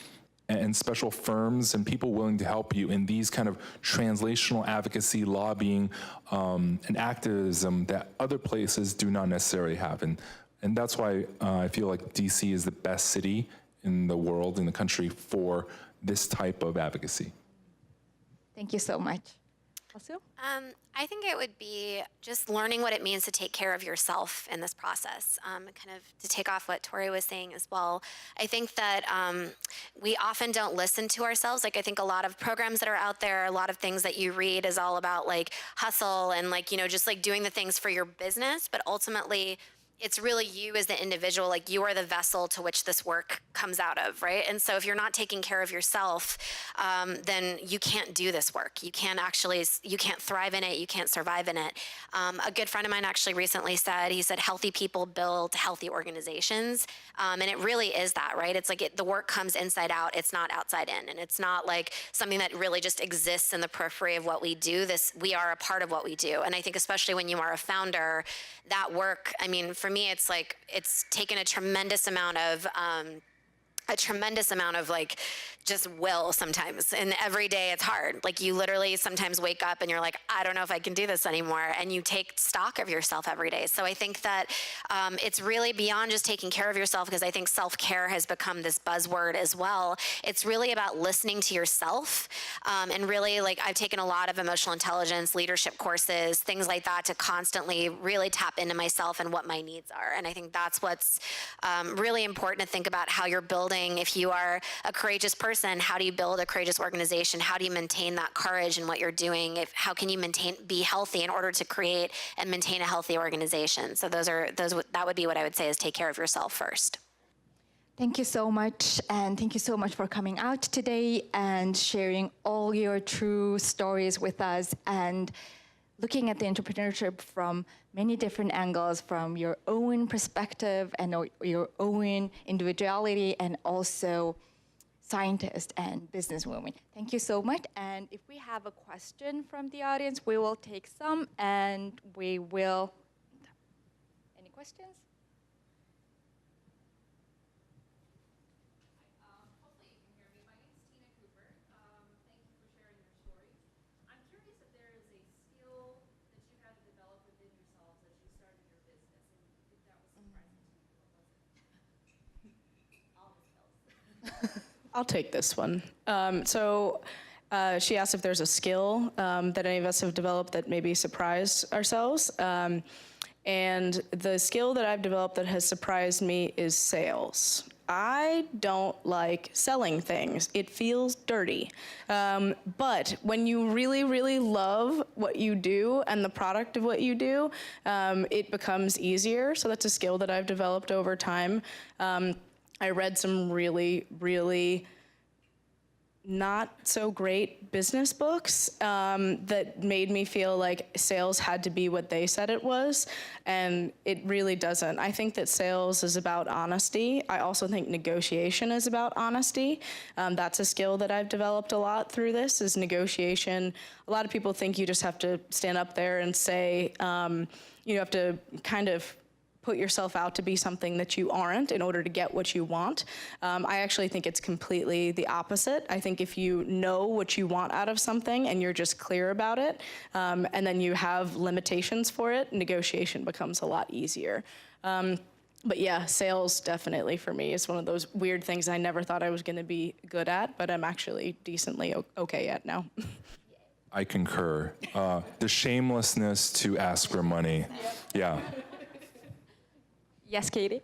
and special firms and people willing to help you in these kind of translational advocacy, lobbying, and activism that other places do not necessarily have. And that's why I feel like DC is the best city in the world, in the country, for this type of advocacy. Thank you so much. Also? I think it would be just learning what it means to take care of yourself in this process. Kind of to take off what Tori was saying as well. I think that we often don't listen to ourselves. Like I think a lot of programs that are out there, a lot of things that you read is all about like hustle and like, just like doing the things for your business, but ultimately it's really you as the individual, like you are the vessel to which this work comes out of, right? And so if you're not taking care of yourself, then you can't do this work. You can't thrive in it, you can't survive in it. A good friend of mine actually recently said, healthy people build healthy organizations. And it really is that, right? It's like the work comes inside out, it's not outside in. And it's not like something that really just exists in the periphery of what we do. We are a part of what we do. And I think especially when you are a founder, that work, I mean, for me, it's like, it's taken a tremendous amount of like just will sometimes, and every day it's hard. Like you literally sometimes wake up and you're like, I don't know if I can do this anymore, and you take stock of yourself every day. So I think that it's really beyond just taking care of yourself, because I think self-care has become this buzzword as well. It's really about listening to yourself, and really, like, I've taken a lot of emotional intelligence, leadership courses, things like that, to constantly really tap into myself and what my needs are. And I think that's what's really important to think about, how you're building. If you are a courageous person, how do you build a courageous organization? How do you maintain that courage in what you're doing? How can you be healthy in order to create and maintain a healthy organization? So that would be what I would say, is take care of yourself first. Thank you so much, and thank you so much for coming out today and sharing all your true stories with us, and looking at the entrepreneurship from many different angles, from your own perspective and your own individuality, and also scientist and businesswoman. Thank you so much. And if we have a question from the audience, we will take some, and we will. Any questions? Hopefully you can hear me. My name is Tina Cooper. Thank you for sharing your stories. I'm curious if there is a skill that you had to develop within yourselves as you started your business, and if that was surprising to you, or was it? All the skills. I'll take this one. She asked if there's a skill that any of us have developed that maybe surprised ourselves. And the skill that I've developed that has surprised me is sales. I don't like selling things. It feels dirty. But when you really, really love what you do and the product of what you do, it becomes easier. So that's a skill that I've developed over time. I read some really, really not so great business books that made me feel like sales had to be what they said it was, and it really doesn't. I think that sales is about honesty. I also think negotiation is about honesty. That's a skill that I've developed a lot through this, is negotiation. A lot of people think you just have to stand up there and say, you have to kind of put yourself out to be something that you aren't in order to get what you want. I actually think it's completely the opposite. I think if you know what you want out of something and you're just clear about it, and then you have limitations for it, negotiation becomes a lot easier. But yeah, sales definitely for me is one of those weird things I never thought I was gonna be good at, but I'm actually decently okay at now. I concur. The shamelessness to ask for money. Yeah. Yes, Katie?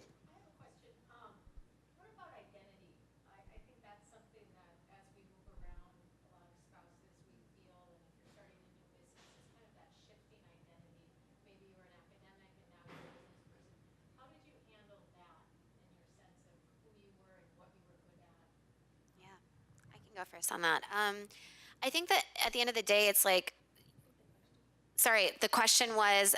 What about identity? I think that's something that as we move around, a lot of spouses, we feel, and if you're starting a new business, it's kind of that shifting identity. Maybe you were an academic and now you're a business person. How did you handle that in your sense of who you were and what you were good at? Yeah, I can go first on that. I think that at the end of the day, it's like, sorry, the question was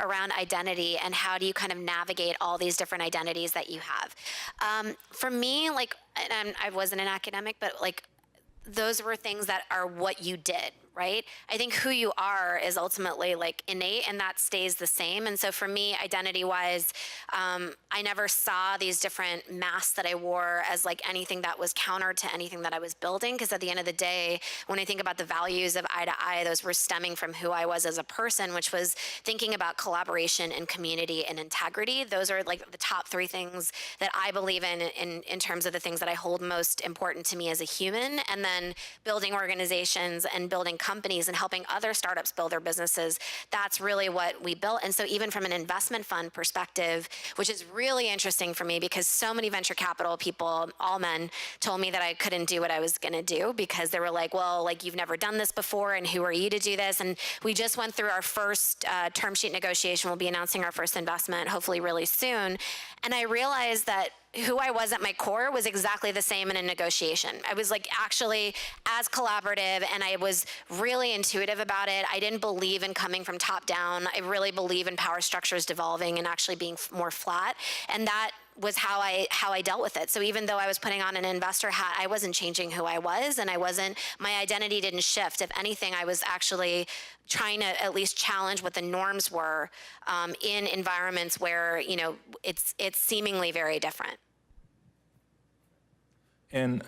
around identity and how do you kind of navigate all these different identities that you have. For me, like, and I wasn't an academic, but like, those were things that are what you did, right? I think who you are is ultimately like innate, and that stays the same. And so for me, identity-wise, I never saw these different masks that I wore as like anything that was counter to anything that I was building. Because at the end of the day, when I think about the values of Eye to Eye, those were stemming from who I was as a person, which was thinking about collaboration and community and integrity. Those are like the top three things that I believe in terms of the things that I hold most important to me as a human. And then building organizations and building companies and helping other startups build their businesses, that's really what we built. And so even from an investment fund perspective, which is really interesting for me because so many venture capital people, all men, told me that I couldn't do what I was gonna do because they were like, well, like you've never done this before and who are you to do this? And we just went through our first term sheet negotiation. We'll be announcing our first investment hopefully really soon. And I realized that who I was at my core was exactly the same in a negotiation. I was like actually as collaborative and I was really intuitive about it. I didn't believe in coming from top down. I really believe in power structures devolving and actually being more flat. And that was how I dealt with it. So even though I was putting on an investor hat, I wasn't changing who I was, and my identity didn't shift. If anything, I was actually trying to at least challenge what the norms were in environments where, you know, it's seemingly very different. And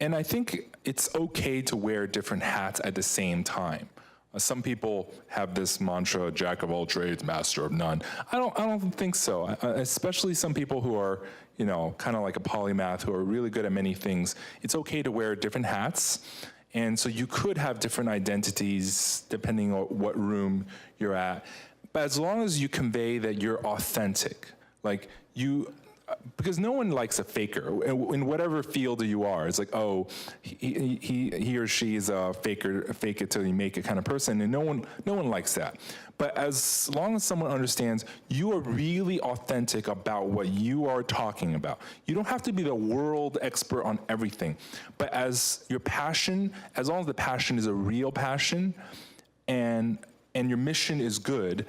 I think it's okay to wear different hats at the same time. Some people have this mantra, jack of all trades, master of none. I don't think so, especially some people who are, you know, kind of like a polymath, who are really good at many things. It's okay to wear different hats. And so you could have different identities depending on what room you're at. But as long as you convey that you're authentic, like you, because no one likes a faker in whatever field you are. It's like, oh, he or she is a faker, fake it till you make it kind of person, and no one likes that. But as long as someone understands you are really authentic about what you are talking about, you don't have to be the world expert on everything. But as your passion, as long as the passion is a real passion, and your mission is good,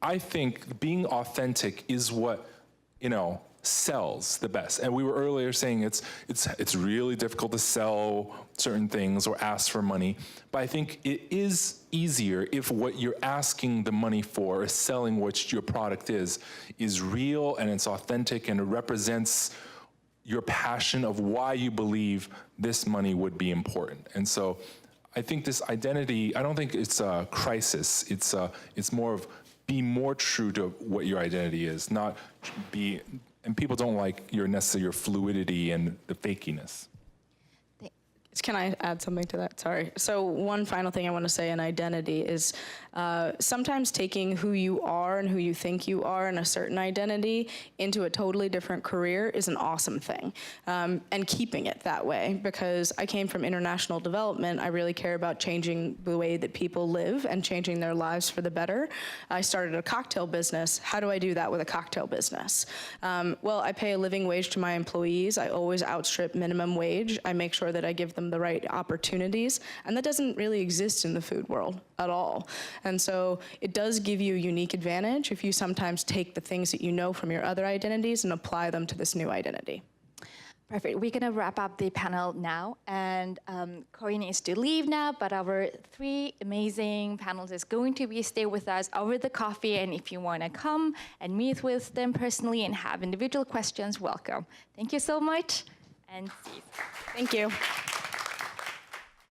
I think being authentic is what, you know, sells the best. And we were earlier saying it's really difficult to sell certain things or ask for money, but I think it is easier if what you're asking the money for or selling what your product is real and it's authentic and it represents your passion of why you believe this money would be important. And so I think this identity, I don't think it's a crisis. It's more of be more true to what your identity is, not be. And people don't like necessarily your fluidity and the fakiness. Can I add something to that? Sorry. So one final thing I want to say in identity is sometimes taking who you are and who you think you are in a certain identity into a totally different career is an awesome thing. And keeping it that way, because I came from international development, I really care about changing the way that people live and changing their lives for the better. I started a cocktail business. How do I do that with a cocktail business? Well, I pay a living wage to my employees. I always outstrip minimum wage. I make sure that I give them the right opportunities, and that doesn't really exist in the food world at all. And so it does give you a unique advantage if you sometimes take the things that you know from your other identities and apply them to this new identity. Perfect. We're going to wrap up the panel now, and Corey needs to leave now, but our 3 amazing panelists is going to stay with us over the coffee, and if you want to come and meet with them personally and have individual questions, welcome. Thank you so much, and see you. Thank you.